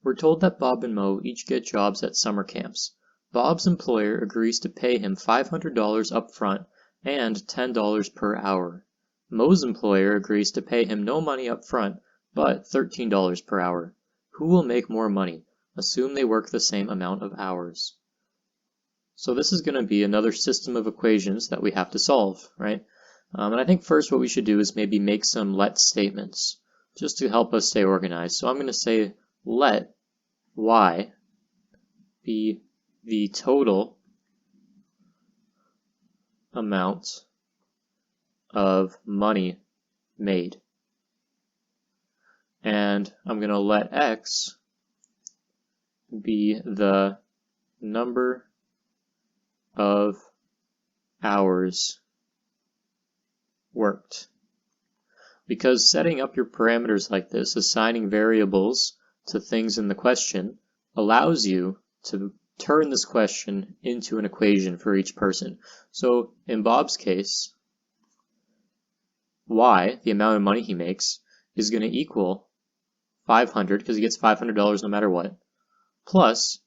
We're told that Bob and Mo each get jobs at summer camps. Bob's employer agrees to pay him $500 up front and $10 per hour. Mo's employer agrees to pay him no money up front, but $13 per hour. Who will make more money? Assume they work the same amount of hours. So this is going to be another system of equations that we have to solve, right? And I think first what we should do is maybe make some let statements just to help us stay organized. So I'm going to say let y be the total amount of money made. And I'm going to let x be the number of hours worked. Because setting up your parameters like this, assigning variables to things in the question, allows you to turn this question into an equation for each person. So in Bob's case, y, the amount of money he makes, is going to equal 500 because he gets $500 no matter what, plus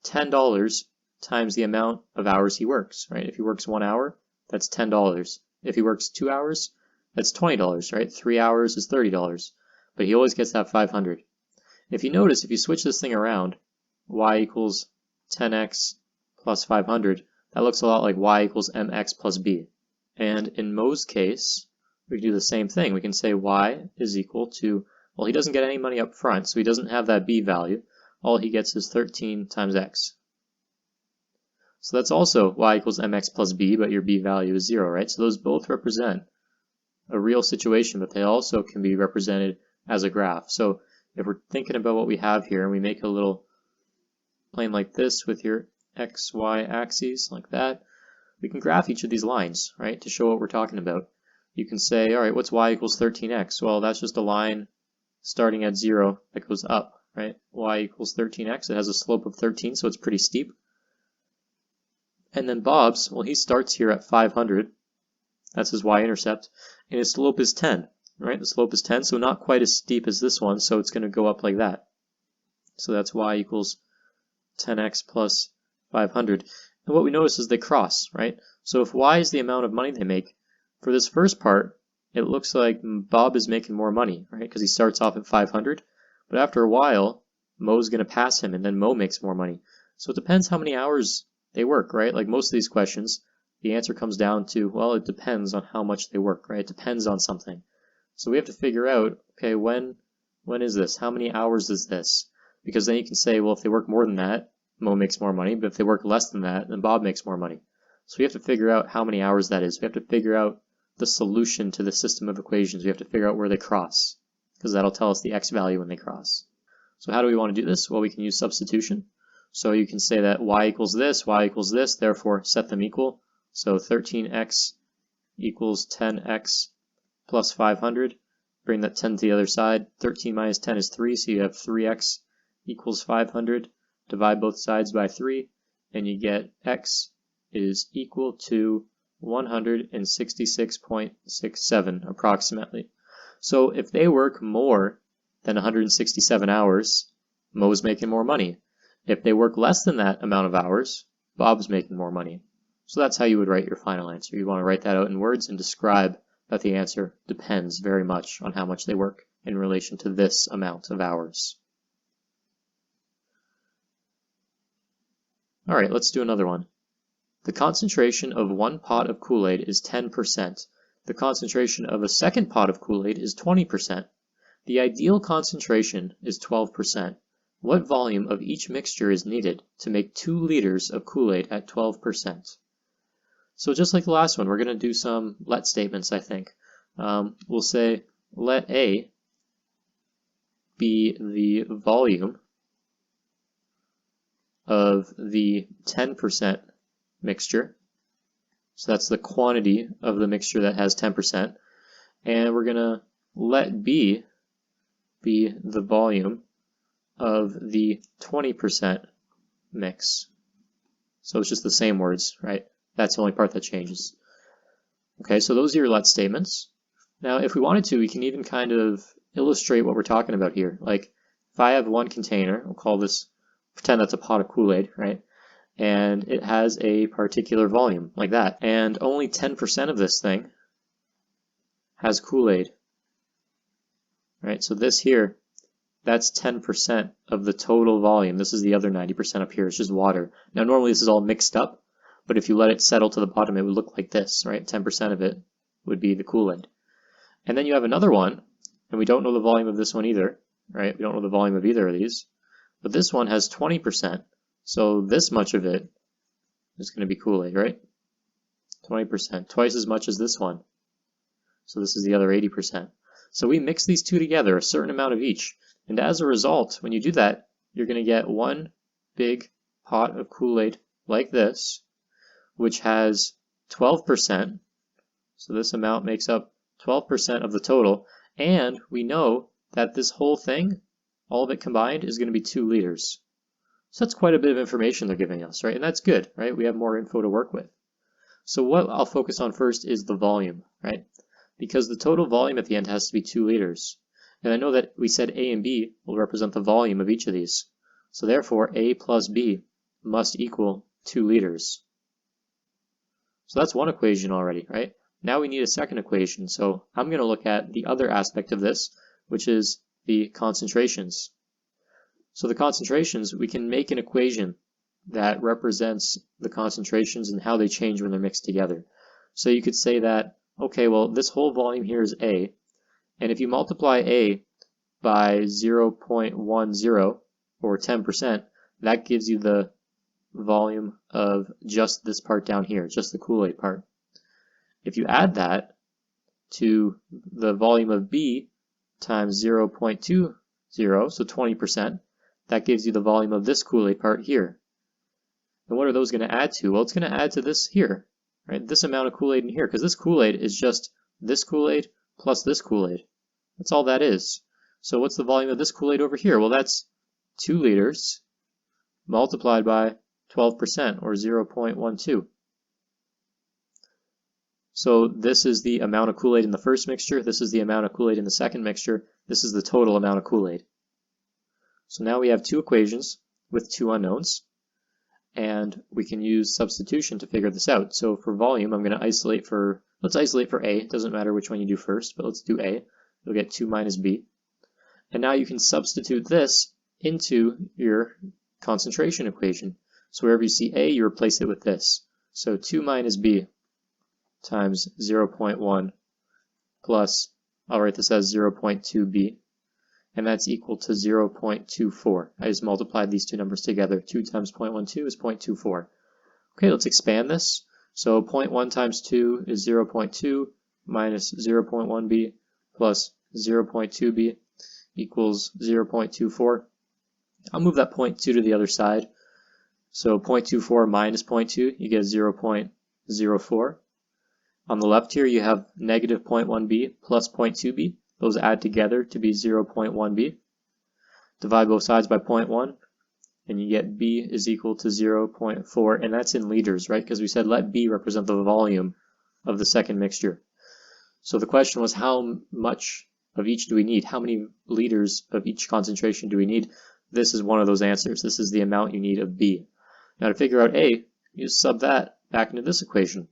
$10 times the amount of hours he works, right? If he works 1 hour, that's $10. If he works 2 hours, that's $20, right? 3 hours is $30, but he always gets that 500. If you notice, if you switch this thing around, y equals 10x plus 500, that looks a lot like y equals mx plus b. And in Mo's case, we can do the same thing. We can say y is equal to, well, he doesn't get any money up front, so he doesn't have that b value. All he gets is 13 times x. So that's also y equals mx plus b, but your b value is 0, right? So those both represent a real situation, but they also can be represented as a graph. So if we're thinking about what we have here, and we make a little plane like this with your x, y axes like that, we can graph each of these lines, right, to show what we're talking about. You can say, all right, what's y equals 13x? Well, that's just a line starting at 0 that goes up, right? Y equals 13x. It has a slope of 13, so it's pretty steep. And then Bob's, well, he starts here at 500. That's his y-intercept. And his slope is 10, right? The slope is 10, so not quite as steep as this one, so it's going to go up like that. So that's y equals 10x plus 500. And what we notice is they cross, right? So if y is the amount of money they make, for this first part, it looks like Bob is making more money, right? Because he starts off at 500. But after a while, Mo's going to pass him, and then Mo makes more money. So it depends how many hours they work, right? Like most of these questions, the answer comes down to, well, it depends on how much they work, right? It depends on something. So we have to figure out, okay, when is this? How many hours is this? Because then you can say, well, if they work more than that, Mo makes more money, but if they work less than that, then Bob makes more money. So we have to figure out how many hours that is. We have to figure out the solution to the system of equations. We have to figure out where they cross, because that'll tell us the x value when they cross. So how do we want to do this? Well, we can use substitution. So you can say that y equals this, therefore set them equal. So 13x equals 10x plus 500. Bring that 10 to the other side. 13 minus 10 is 3, so you have 3x equals 500. Divide both sides by 3, and you get x is equal to 166.67 approximately. So if they work more than 167 hours, Mo's making more money. If they work less than that amount of hours, Bob's making more money. So that's how you would write your final answer. You want to write that out in words and describe that the answer depends very much on how much they work in relation to this amount of hours. All right, let's do another one. The concentration of one pot of Kool-Aid is 10%. The concentration of a second pot of Kool-Aid is 20%. The ideal concentration is 12%. What volume of each mixture is needed to make 2 liters of Kool-Aid at 12%? So just like the last one, we're going to do some let statements, I think. We'll say let A be the volume of the 10% mixture. So that's the quantity of the mixture that has 10%. And we're going to let B be the volume of the 20% mix. So it's just the same words, right? That's the only part that changes. Okay, so those are your let statements. Now, if we wanted to, we can even kind of illustrate what we're talking about here. Like, if if I have one container, we'll call this, pretend that's a pot of Kool-Aid, right? And it has a particular volume, like that. And only 10% of this thing has Kool-Aid, right? So this here, that's 10% of the total volume. This is the other 90% up here, it's just water. Now normally this is all mixed up, but if you let it settle to the bottom, it would look like this, right? 10% of it would be the Kool-Aid. And then you have another one, and we don't know the volume of this one either, right? We don't know the volume of either of these, but this one has 20%. So this much of it is going to be Kool-Aid, right? 20%, twice as much as this one. So this is the other 80%. So we mix these two together, a certain amount of each. And as a result, when you do that, you're going to get one big pot of Kool-Aid like this, which has 12%. So this amount makes up 12% of the total. And we know that this whole thing, all of it combined, is going to be 2 liters. So that's quite a bit of information they're giving us, right? And that's good, right? We have more info to work with. So what I'll focus on first is the volume, right? Because the total volume at the end has to be 2 liters. And I know that we said A and B will represent the volume of each of these. So therefore, A plus B must equal 2 liters. So that's one equation already, right? Now we need a second equation. So I'm going to look at the other aspect of this, which is the concentrations. So the concentrations, we can make an equation that represents the concentrations and how they change when they're mixed together. So you could say that, okay, well, this whole volume here is A, and if you multiply A by 0.10 or 10%, that gives you the volume of just this part down here, just the Kool-Aid part. If you add that to the volume of B times 0.20, so 20%, that gives you the volume of this Kool-Aid part here. And what are those going to add to? Well, it's going to add to this here, right? This amount of Kool-Aid in here, because this Kool-Aid is just this Kool-Aid plus this Kool-Aid. That's all that is. So what's the volume of this Kool-Aid over here? Well, that's 2 liters multiplied by 12%, or 0.12. So this is the amount of Kool-Aid in the first mixture, this is the amount of Kool-Aid in the second mixture, this is the total amount of Kool-Aid. So now we have 2 equations with 2 unknowns, and we can use substitution to figure this out. So for volume, I'm going to isolate for, let's isolate for A, it doesn't matter which one you do first, but let's do A. You'll get 2 minus B. And now you can substitute this into your concentration equation. So wherever you see A, you replace it with this. So 2 minus B times 0.1 plus, I'll write this as 0.2B, and that's equal to 0.24. I just multiplied these two numbers together. 2 times 0.12 is 0.24. Okay, let's expand this. So 0.1 times 2 is 0.2 minus 0.1B plus 0.2B equals 0.24. I'll move that 0.2 to the other side. So 0.24 minus 0.2, you get 0.04. On the left here, you have negative 0.1b plus 0.2b. Those add together to be 0.1b. Divide both sides by 0.1, and you get b is equal to 0.4, and that's in liters, right? Because we said let b represent the volume of the second mixture. So the question was, how much of each do we need? How many liters of each concentration do we need? This is one of those answers. This is the amount you need of b. Now to figure out a, you just sub that back into this equation.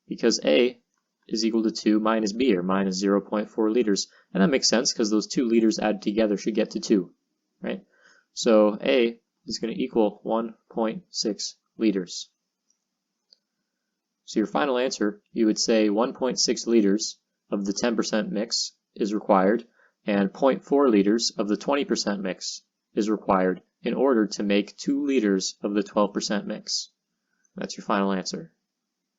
Because a is equal to 2 minus b, or minus 0.4 liters. And that makes sense because those 2 liters added together should get to 2, right? So a is going to equal 1.6 liters. So your final answer, you would say 1.6 liters of the 10% mix is required, and 0.4 liters of the 20% mix is required in order to make 2 liters of the 12% mix. That's your final answer.